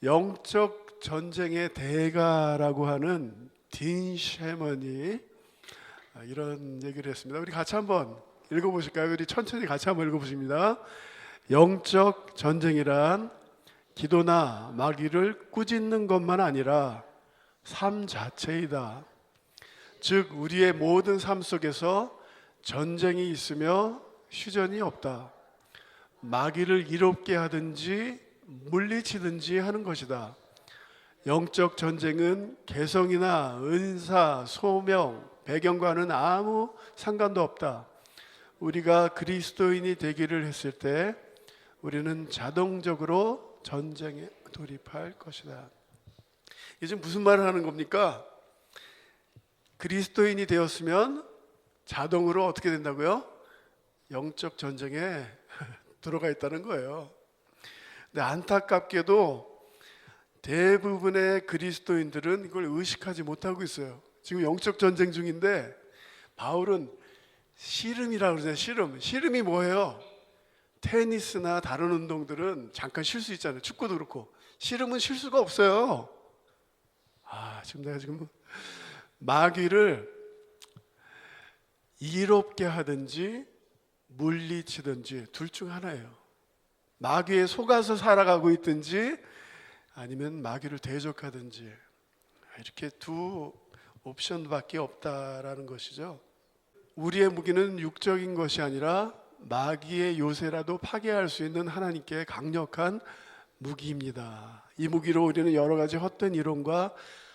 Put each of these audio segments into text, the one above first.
영적 전쟁의 대가라고 하는 딘 셰먼이 이런 얘기를 했습니다. 우리 같이 한번 읽어보실까요? 우리 천천히 같이 한번 읽어보십니다. 영적 전쟁이란 기도나 마귀를 꾸짖는 것만 아니라 삶 자체이다. 즉 우리의 모든 삶 속에서 전쟁이 있으며 휴전이 없다. 마귀를 이롭게 하든지 물리치든지 하는 것이다. 영적 전쟁은 개성이나 은사, 소명, 배경과는 아무 상관도 없다. 우리가 그리스도인이 되기를 했을 때 우리는 자동적으로 전쟁에 돌입할 것이다. 이게 지금 무슨 말을 하는 겁니까? 그리스도인이 되었으면 자동으로 어떻게 된다고요? 영적 전쟁에 들어가 있다는 거예요. 근데 안타깝게도 대부분의 그리스도인들은 이걸 의식하지 못하고 있어요. 지금 영적 전쟁 중인데 바울은 씨름이라고 그러잖아요. 씨름이 뭐예요? 테니스나 다른 운동들은 잠깐 쉴 수 있잖아요. 축구도 그렇고. 씨름은 쉴 수가 없어요. 지금 내가 마귀를 이롭게 하든지 물리치든지 둘 중 하나예요. 마귀에 속아서 살아가고 있든지 아니면 마귀를 대적하든지, 이렇게 두 옵션밖에 없다라는 것이죠. 우리의 무기는 육적인 것이 아니라 마귀의 요새라도 파괴할 수 있는 하나님께 강력한 무기입니다. 이 무기로 우리는 여러 가지 헛된 이론과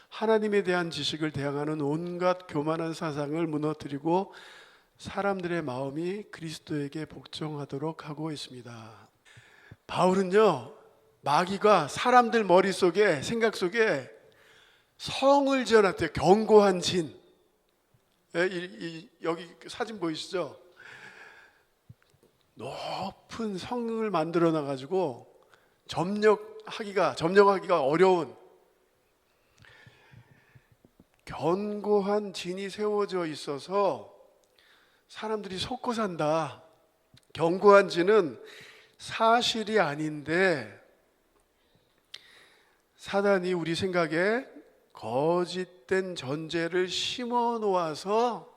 하나님에 대한 지식을 대항하는 온갖 교만한 사상을 무너뜨리고 사람들의 마음이 그리스도에게 복종하도록 하고 있습니다. 바울은요, 마귀가 사람들 머릿속에, 생각 속에 성을 지어놨대요. 견고한 진. 여기 사진 보이시죠? 높은 성을 만들어 놔가지고 점령하기가 어려운 견고한 진이 세워져 있어서 사람들이 속고 산다. 견고한 진은 사실이 아닌데 사단이 우리 생각에 거짓된 전제를 심어 놓아서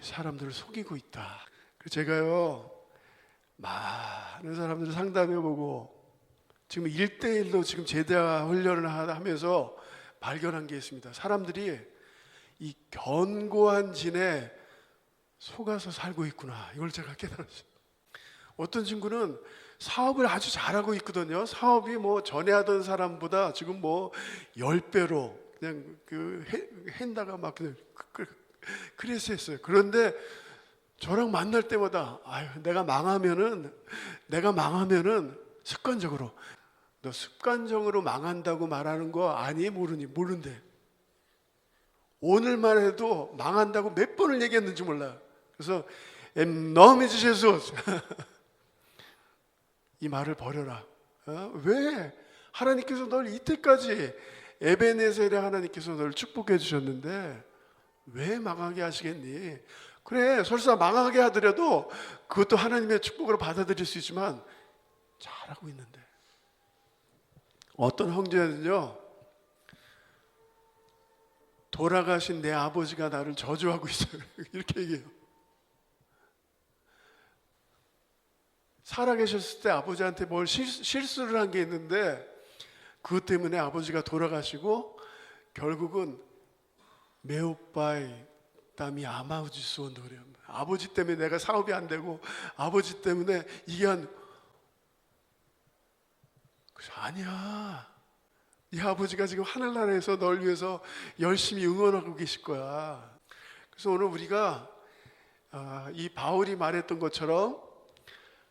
사람들을 속이고 있다. 제가요, 많은 사람들을 상담해보고 지금 1대1로 지금 제자 훈련을 하면서 발견한 게 있습니다. 사람들이 이 견고한 진에 속아서 살고 있구나, 이걸 제가 깨달았어요. 어떤 친구는 사업을 아주 잘하고 있거든요. 사업이 전에 하던 사람보다 지금 10배로 그냥 한다가 막 그냥 그래서 했어요. 그런데 저랑 만날 때마다 내가 망하면은 습관적으로, 너 습관적으로 망한다고 말하는 거 아니? 모른대. 오늘만 해도 망한다고 몇 번을 얘기했는지 몰라. 그래서 너미 주셔서 이 말을 버려라. 왜? 하나님께서 널 이때까지 에베네셀의 하나님께서 널 축복해 주셨는데 왜 망하게 하시겠니? 그래, 설사 망하게 하더라도 그것도 하나님의 축복으로 받아들일 수 있지만 잘하고 있는데. 어떤 형제는요, 돌아가신 내 아버지가 나를 저주하고 있어요. 이렇게 얘기해요. 살아계셨을 때 아버지한테 뭘 실수를 한 게 있는데 그것 때문에 아버지가 돌아가시고 결국은 메오빠이 땀이 아마우지 수원도 그래요. 아버지 때문에 내가 사업이 안 되고 아버지 때문에 이게 그래서 아니야, 이 아버지가 지금 하늘나라에서 널 위해서 열심히 응원하고 계실 거야. 그래서 오늘 우리가 이 바울이 말했던 것처럼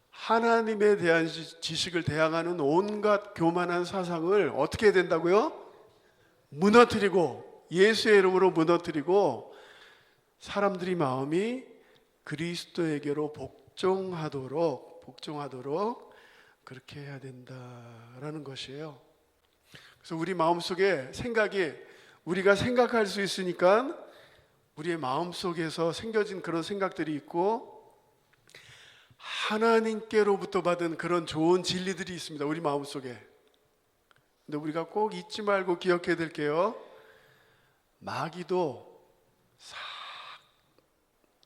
하나님에 대한 지식을 대항하는 온갖 교만한 사상을 어떻게 해야 된다고요? 무너뜨리고, 예수의 이름으로 무너뜨리고 사람들이 마음이 그리스도에게로 복종하도록 그렇게 해야 된다라는 것이에요. 그래서 우리 마음속에 생각이, 우리가 생각할 수 있으니까 우리의 마음속에서 생겨진 그런 생각들이 있고 하나님께로부터 받은 그런 좋은 진리들이 있습니다. 우리 마음속에. 근데 우리가 꼭 잊지 말고 기억해야 될 게요, 마귀도 싹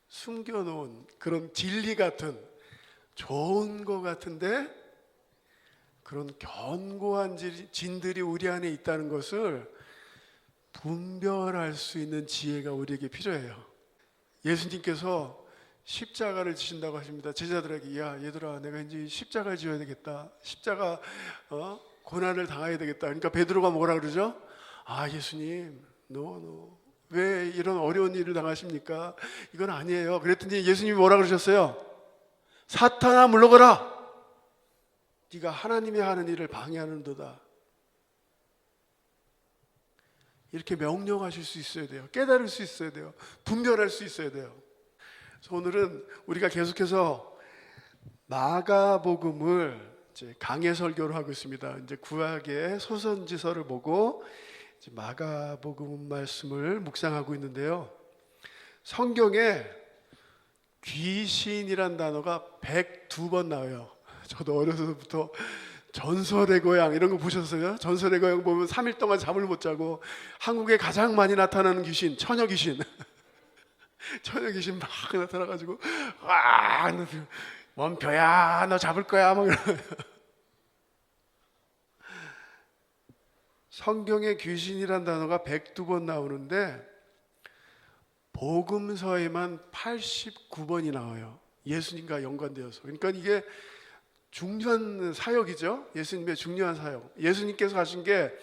숨겨놓은 그런 진리 같은, 좋은 거 같은데 그런 견고한 진들이 우리 안에 있다는 것을 분별할 수 있는 지혜가 우리에게 필요해요. 예수님께서 십자가를 지신다고 하십니다. 제자들에게, 야 얘들아, 내가 이제 십자가를 지어야 되겠다. 십자가 고난을 당해야 되겠다. 그러니까 베드로가 뭐라 그러죠? 아 예수님, 왜 이런 어려운 일을 당하십니까? 이건 아니에요. 그랬더니 예수님이 뭐라 그러셨어요? 사탄아 물러가라. 네가 하나님이 하는 일을 방해하는도다. 이렇게 명령하실 수 있어야 돼요. 깨달을 수 있어야 돼요. 분별할 수 있어야 돼요. 그래서 오늘은 우리가 계속해서 마가복음을 이제 강해 설교를 하고 있습니다. 이제 구약의 소선지서를 보고 이제 마가복음 말씀을 묵상하고 있는데요. 성경에 귀신이란 단어가 102번 나와요. 저도 어려서부터 전설의 고향 이런 거 보셨어요? 전설의 고향 보면 3일 동안 잠을 못 자고 한국에 가장 많이 나타나는 귀신, 처녀 귀신. 처녀 귀신 막 나타나가지고 와, 너 원표야, 너 잡을 거야 막 이러면. 성경에 귀신이란 단어가 102번 나오는데 복음서에만 89번이 나와요. 예수님과 연관되어서. 그러니까 이게 중요한 사역이죠. 예수님의 중요한 사역. 예수님께서 하신 게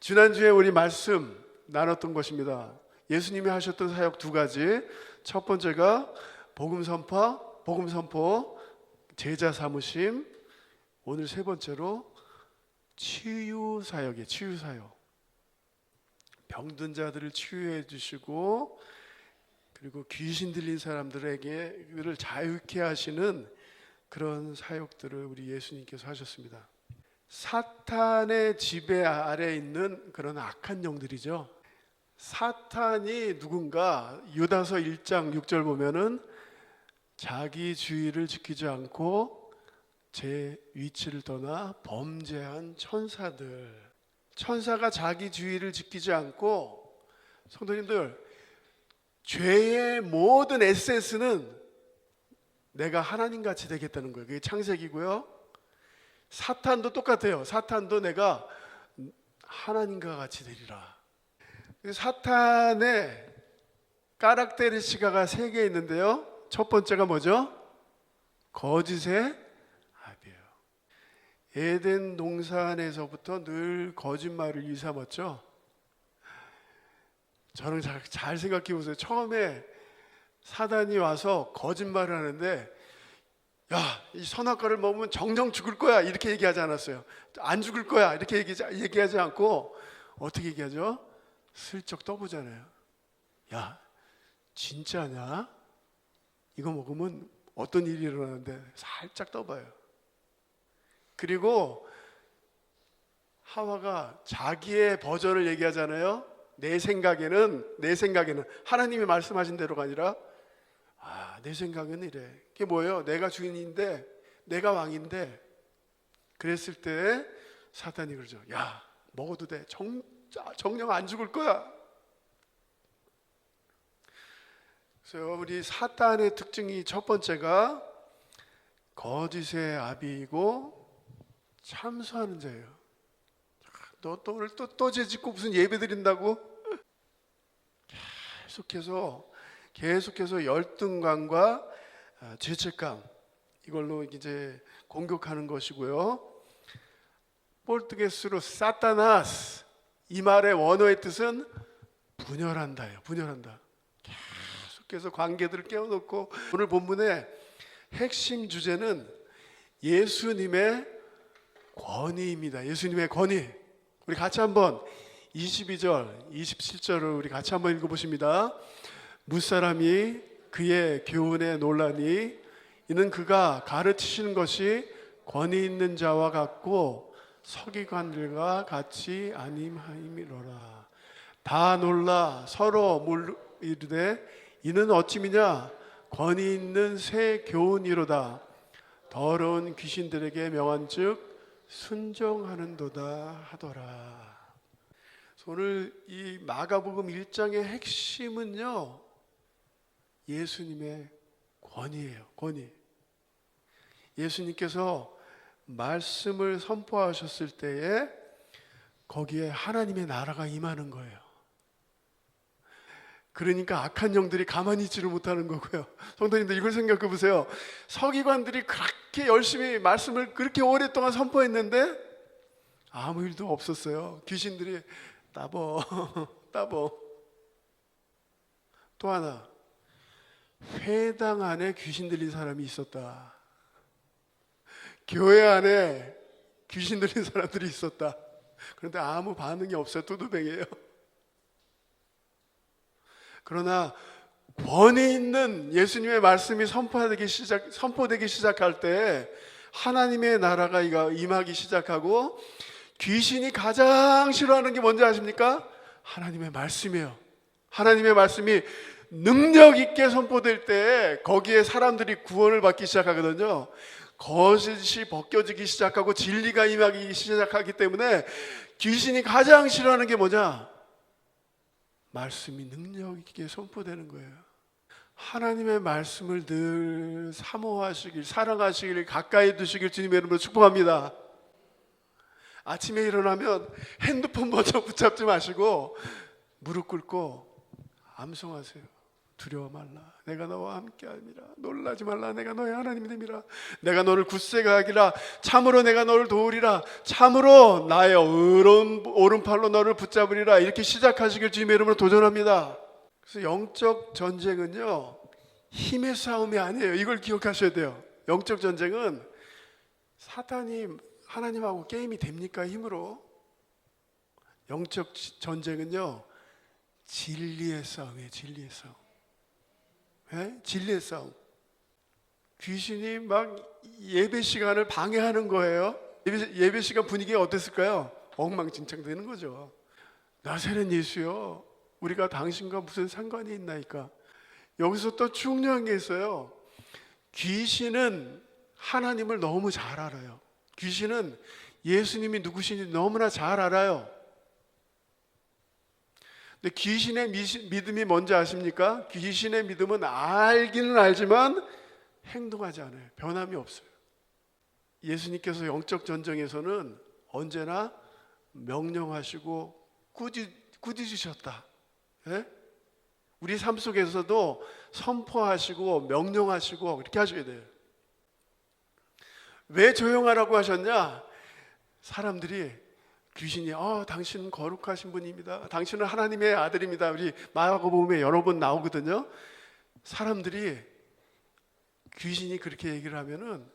지난주에 우리 말씀 나눴던 것입니다. 예수님이 하셨던 사역 두 가지. 첫 번째가 복음 선포, 제자 삼으심. 오늘 세 번째로 치유 사역이에요. 치유 사역. 병든 자들을 치유해 주시고, 그리고 귀신 들린 사람들에게를 자유케 하시는 그런 사역들을 우리 예수님께서 하셨습니다. 사탄의 지배 아래 있는 그런 악한 영들이죠. 사탄이 누군가, 유다서 1장 6절 보면은 자기 주의를 지키지 않고 제 위치를 떠나 범죄한 천사들. 천사가 자기 주의를 지키지 않고, 성도님들, 죄의 모든 에센스는 내가 하나님같이 되겠다는 거예요. 그게 창세기고요. 사탄도 똑같아요. 사탄도 내가 하나님과 같이 되리라. 사탄의 까락테리스티카가 3개 있는데요. 첫 번째가 뭐죠? 거짓의 아비예요. 에덴 동산에서부터 늘 거짓말을 일삼았죠. 저는 잘 생각해 보세요. 처음에 사단이 와서 거짓말을 하는데, 야, 이 선악과를 먹으면 정령 죽을 거야 이렇게 얘기하지 않았어요. 안 죽을 거야 이렇게 얘기하지 않고 어떻게 얘기하죠? 슬쩍 떠보잖아요. 야, 진짜냐? 이거 먹으면 어떤 일이 일어나는데 살짝 떠봐요. 그리고 하와가 자기의 버전을 얘기하잖아요. 내 생각에는 하나님이 말씀하신 대로가 아니라, 내 생각은 이래. 그게 뭐예요? 내가 주인인데, 내가 왕인데. 그랬을 때 사탄이 그러죠. 야, 먹어도 돼. 정령 안 죽을 거야. 그래서 우리 사탄의 특징이 첫 번째가 거짓의 아비이고 참소하는 자예요. 너 또 오늘 또 죄짓고 무슨 예배 드린다고? 계속해서 열등감과 죄책감, 이걸로 이제 공격하는 것이고요. 포르투게스로 사타나스, 이 말의 원어의 뜻은 분열한다예요. 분열한다. 계속해서 관계들을 깨워놓고, 오늘 본문의 핵심 주제는 예수님의 권위입니다. 예수님의 권위. 우리 같이 한번 22절, 27절을 우리 같이 한번 읽어보십니다. 무사람이 그의 교훈에 놀라니 이는 그가 가르치시는 것이 권위 있는 자와 같고 서기관들과 같이 아님하임이로라. 다 놀라 서로 이르되 이는 어찌미냐? 권위 있는 새 교훈이로다. 더러운 귀신들에게 명한즉 순종하는도다 하더라. 오늘 이 마가복음 1장의 핵심은요, 예수님의 권위예요. 권위. 예수님께서 말씀을 선포하셨을 때에 거기에 하나님의 나라가 임하는 거예요. 그러니까 악한 영들이 가만히 있지를 못하는 거고요. 성도님들, 이걸 생각해 보세요. 서기관들이 그렇게 열심히 말씀을 그렇게 오랫동안 선포했는데 아무 일도 없었어요. 귀신들이 따보 따보. 또 하나, 회당 안에 귀신 들린 사람이 있었다. 교회 안에 귀신 들린 사람들이 있었다. 그런데 아무 반응이 없어요. 뚜두백이에요. 그러나 권위 있는 예수님의 말씀이 선포되기 시작할 때 하나님의 나라가 임하기 시작하고, 귀신이 가장 싫어하는 게 뭔지 아십니까? 하나님의 말씀이에요. 하나님의 말씀이 능력 있게 선포될 때 거기에 사람들이 구원을 받기 시작하거든요. 거짓이 벗겨지기 시작하고 진리가 임하기 시작하기 때문에 귀신이 가장 싫어하는 게 뭐냐? 말씀이 능력 있게 선포되는 거예요. 하나님의 말씀을 늘 사모하시길, 사랑하시길, 가까이 두시길 주님의 이름으로 축복합니다. 아침에 일어나면 핸드폰 먼저 붙잡지 마시고 무릎 꿇고 암송하세요. 두려워 말라, 내가 너와 함께함이라. 놀라지 말라, 내가 너의 하나님이 됨이라. 내가 너를 굳세게 하기라. 참으로 내가 너를 도우리라. 참으로 나의 오른팔로 너를 붙잡으리라. 이렇게 시작하시길 주님의 이름으로 도전합니다. 그래서 영적 전쟁은요, 힘의 싸움이 아니에요. 이걸 기억하셔야 돼요. 영적 전쟁은 사탄이 하나님하고 게임이 됩니까? 힘으로. 영적 전쟁은요, 진리의 싸움이에요. 진리의 싸움. 네? 진리의 싸움. 귀신이 막 예배 시간을 방해하는 거예요. 예배 시간 분위기가 어땠을까요? 엉망진창 되는 거죠. 나사렛 예수요, 우리가 당신과 무슨 상관이 있나이까. 여기서 또 중요한 게 있어요. 귀신은 하나님을 너무 잘 알아요. 귀신은 예수님이 누구신지 너무나 잘 알아요. 근데 귀신의 믿음이 뭔지 아십니까? 귀신의 믿음은 알기는 알지만 행동하지 않아요. 변함이 없어요. 예수님께서 영적 전쟁에서는 언제나 명령하시고 꾸짖으셨다. 예? 우리 삶 속에서도 선포하시고 명령하시고 이렇게 하셔야 돼요. 왜 조용하라고 하셨냐? 사람들이 귀신이 당신은 거룩하신 분입니다. 당신은 하나님의 아들입니다. 우리 마가복음에 여러 번 나오거든요. 사람들이 귀신이 그렇게 얘기를 하면은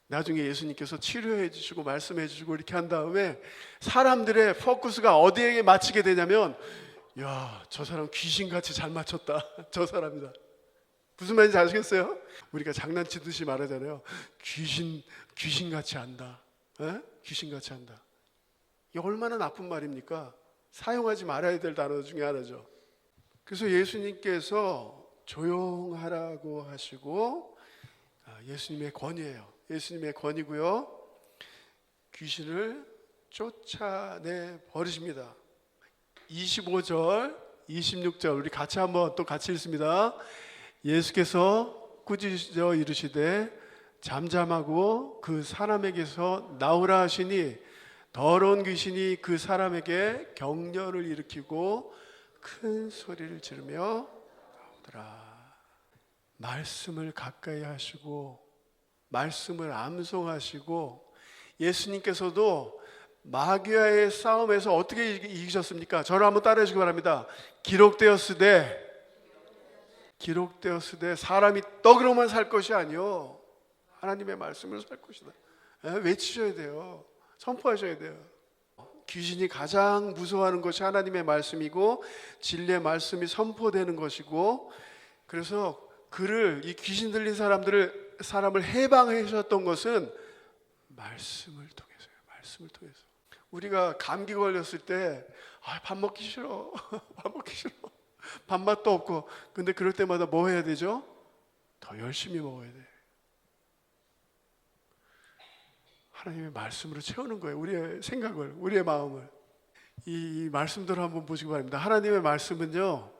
나중에 예수님께서 치료해 주시고 말씀해 주시고 이렇게 한 다음에 사람들의 포커스가 어디에 맞추게 되냐면, 야, 저 사람 귀신같이 잘 맞췄다. 저 사람이다. 무슨 말인지 아시겠어요? 우리가 장난치듯이 말하잖아요. 귀신같이 안다. 에? 귀신같이 한다. 이게 얼마나 나쁜 말입니까? 사용하지 말아야 될 단어 중에 하나죠. 그래서 예수님께서 조용하라고 하시고, 예수님의 권위예요. 예수님의 권위고요. 귀신을 쫓아내 버리십니다. 25절, 26절 우리 같이 한번 또 같이 읽습니다. 예수께서 꾸짖어 이르시되 잠잠하고 그 사람에게서 나오라 하시니 더러운 귀신이 그 사람에게 격려를 일으키고 큰 소리를 지르며 나오더라. 말씀을 가까이 하시고 말씀을 암송하시고, 예수님께서도 마귀와의 싸움에서 어떻게 이기셨습니까? 저를 한번 따라해 주시기 바랍니다. 기록되었으되 사람이 떡으로만 살 것이 아니요 하나님의 말씀으로 살 것이다. 외치셔야 돼요. 선포하셔야 돼요. 귀신이 가장 무서워하는 것이 하나님의 말씀이고 진리의 말씀이 선포되는 것이고, 그래서 이 귀신 들린 사람을 해방하셨던 것은 말씀을 통해서요. 말씀을 통해서. 우리가 감기 걸렸을 때 밥 먹기 싫어. 밥 먹기 싫어. 밥맛도 없고. 근데 그럴 때마다 뭐 해야 되죠? 더 열심히 먹어야 돼. 하나님의 말씀으로 채우는 거예요. 우리의 생각을, 우리의 마음을. 이 말씀들을 한번 보시기 바랍니다. 하나님의 말씀은요,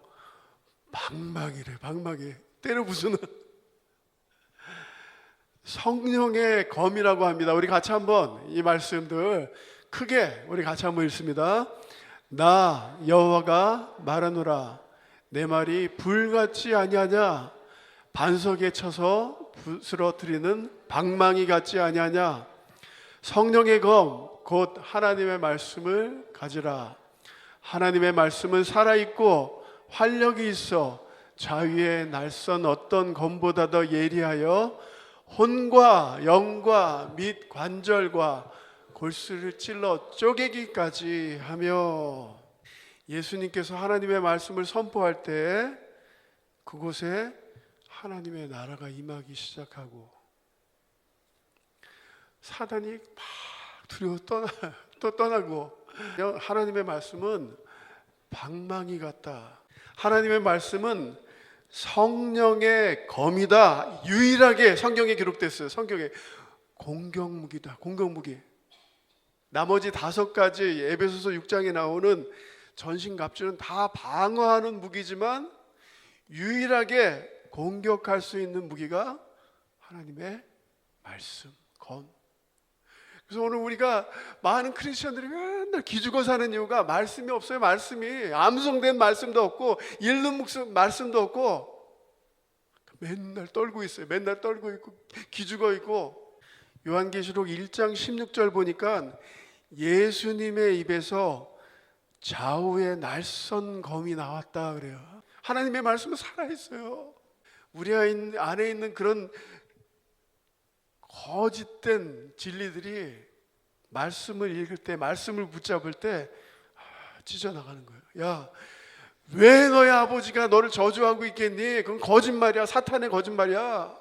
방망이래, 방망이. 때려 부수는 성령의 검이라고 합니다. 우리 같이 한번 이 말씀들 크게 우리 같이 한번 읽습니다. 나 여호와가 말하노라. 내 말이 불같이 아니하냐? 반석에 쳐서 부스러뜨리는 방망이 같지 아니하냐? 성령의 검 곧 하나님의 말씀을 가지라. 하나님의 말씀은 살아있고 활력이 있어 자위의 날선 어떤 검보다 더 예리하여 혼과 영과 및 관절과 골수를 찔러 쪼개기까지 하며. 예수님께서 하나님의 말씀을 선포할 때 그곳에 하나님의 나라가 임하기 시작하고 사단이 막 두려워 떠나고. 하나님의 말씀은 방망이 같다. 하나님의 말씀은 성령의 검이다. 유일하게 성경에 기록됐어요. 성경에 공격무기다. 공격무기. 나머지 5가지 에베소서 6장에 나오는 전신갑주는 다 방어하는 무기지만 유일하게 공격할 수 있는 무기가 하나님의 말씀, 검. 그래서 오늘 우리가 많은 크리스천들이 맨날 기죽어 사는 이유가 말씀이 없어요. 말씀이 암송된 말씀도 없고 읽는 말씀도 없고 맨날 떨고 있어요. 맨날 떨고 있고 기죽어 있고. 요한계시록 1장 16절 보니까 예수님의 입에서 좌우의 날선 검이 나왔다 그래요. 하나님의 말씀은 살아있어요. 우리 안에 있는 그런 거짓된 진리들이 말씀을 읽을 때, 말씀을 붙잡을 때 찢어나가는 거예요. 야, 왜 너의 아버지가 너를 저주하고 있겠니? 그건 거짓말이야. 사탄의 거짓말이야.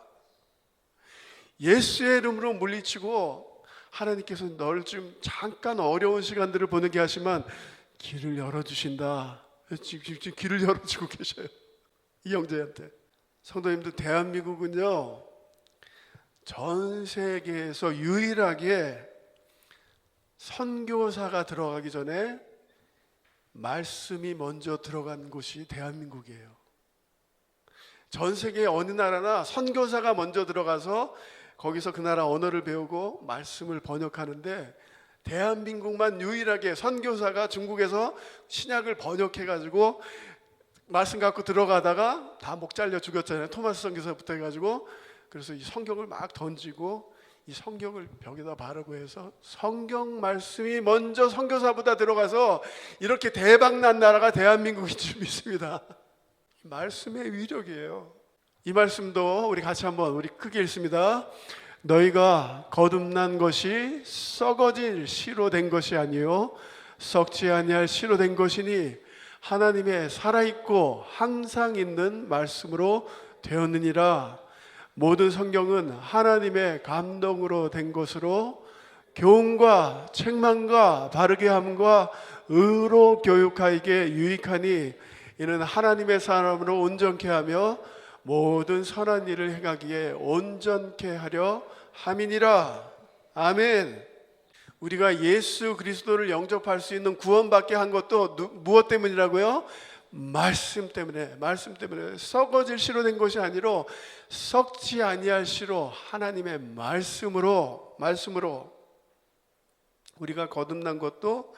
예수의 이름으로 물리치고 하나님께서 너를 좀 잠깐 어려운 시간들을 보내게 하시면 길을 열어주신다. 지금 길을 열어주고 계셔요. 이 형제한테. 성도님들, 대한민국은요 전 세계에서 유일하게 선교사가 들어가기 전에 말씀이 먼저 들어간 곳이 대한민국이에요. 전 세계 어느 나라나 선교사가 먼저 들어가서 거기서 그 나라 언어를 배우고 말씀을 번역하는데 대한민국만 유일하게 선교사가 중국에서 신약을 번역해가지고 말씀 갖고 들어가다가 다 목 잘려 죽였잖아요. 토마스 선교사부터 해가지고. 그래서 이 성경을 막 던지고 이 성경을 벽에다 바르고 해서 성경 말씀이 먼저 선교사보다 들어가서 이렇게 대박난 나라가 대한민국인 줄 믿습니다. 말씀의 위력이에요. 이 말씀도 우리 같이 한번 우리 크게 읽습니다. 너희가 거듭난 것이 썩어질 씨로 된 것이 아니요 썩지 아니할 씨로 된 것이니 하나님의 살아있고 항상 있는 말씀으로 되었느니라. 모든 성경은 하나님의 감동으로 된 것으로 교훈과 책망과 바르게 함과 의로 교육하기에 유익하니 이는 하나님의 사람으로 온전케 하며 모든 선한 일을 행하기에 온전케 하려 함이니라. 아멘. 우리가 예수 그리스도를 영접할 수 있는 구원받게 한 것도 무엇 때문이라고요? 말씀 때문에. 말씀 때문에. 썩어질 씨로 된 것이 아니라 썩지 아니할 씨로 하나님의 말씀으로 우리가 거듭난 것도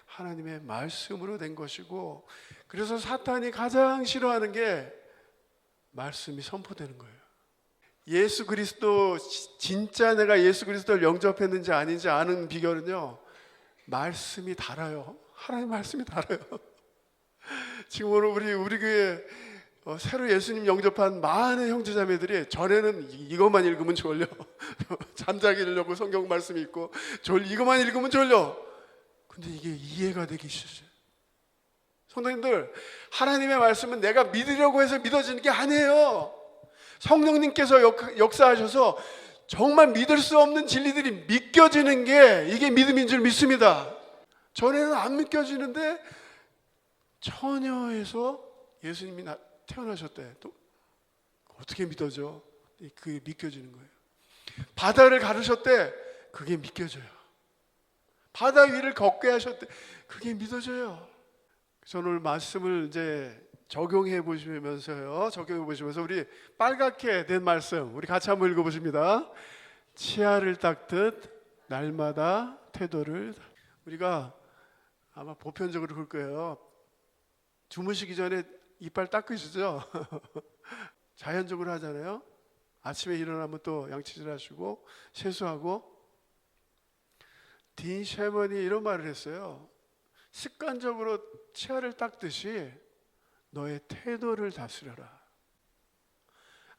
하나님의 말씀으로 된 것이고, 그래서 사탄이 가장 싫어하는 게 말씀이 선포되는 거예요. 예수 그리스도, 진짜 내가 예수 그리스도를 영접했는지 아닌지 아는 비결은요, 말씀이 달아요. 하나님 말씀이 달아요. 지금 오늘 우리 교회 새로 예수님 영접한 많은 형제자매들이 전에는 이것만 읽으면 졸려. 잠자기 이려고 성경 말씀이 있고 이것만 읽으면 졸려. 근데 이게 이해가 되기 시작해요. 성도님들, 하나님의 말씀은 내가 믿으려고 해서 믿어지는 게 아니에요. 성령님께서 역사하셔서 정말 믿을 수 없는 진리들이 믿겨지는 게 이게 믿음인 줄 믿습니다. 전에는 안 믿겨지는데 처녀에서 예수님이 태어나셨대. 또 어떻게 믿어져? 그게 믿겨지는 거예요. 바다를 가르셨대. 그게 믿겨져요. 바다 위를 걷게 하셨대. 그게 믿어져요. 저는 오늘 말씀을 이제 적용해 보시면서요. 적용해 보시면서 우리 빨갛게 된 말씀 우리 같이 한번 읽어 보십니다. 치아를 닦듯 날마다 태도를. 우리가 아마 보편적으로 그럴 거예요. 주무시기 전에 이빨 닦으시죠? 자연적으로 하잖아요. 아침에 일어나면 또 양치질 하시고 세수하고. 딘 셰먼이 이런 말을 했어요. 습관적으로 치아를 닦듯이 너의 태도를 다스려라.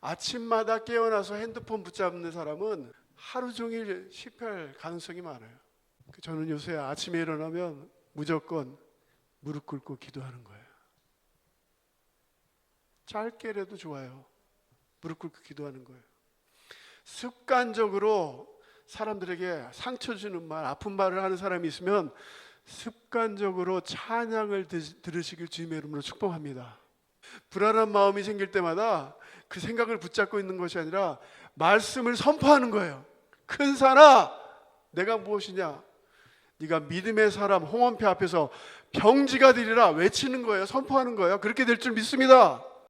아침마다 깨어나서 핸드폰 붙잡는 사람은 하루 종일 실패할 가능성이 많아요. 저는 요새 아침에 일어나면 무조건 무릎 꿇고 기도하는 거예요. 짧게라도 좋아요. 무릎 꿇고 기도하는 거예요. 습관적으로 사람들에게 상처 주는 말, 아픈 말을 하는 사람이 있으면 습관적으로 찬양을 들으시길 주님의 이름으로 축복합니다. 불안한 마음이 생길 때마다 그 생각을 붙잡고 있는 것이 아니라 말씀을 선포하는 거예요. 큰 산아, 내가 무엇이냐? 네가 믿음의 사람 홍원표 앞에서 병지가 되리라 외치는 거예요. 선포하는 거예요. 그렇게 될 줄 믿습니다.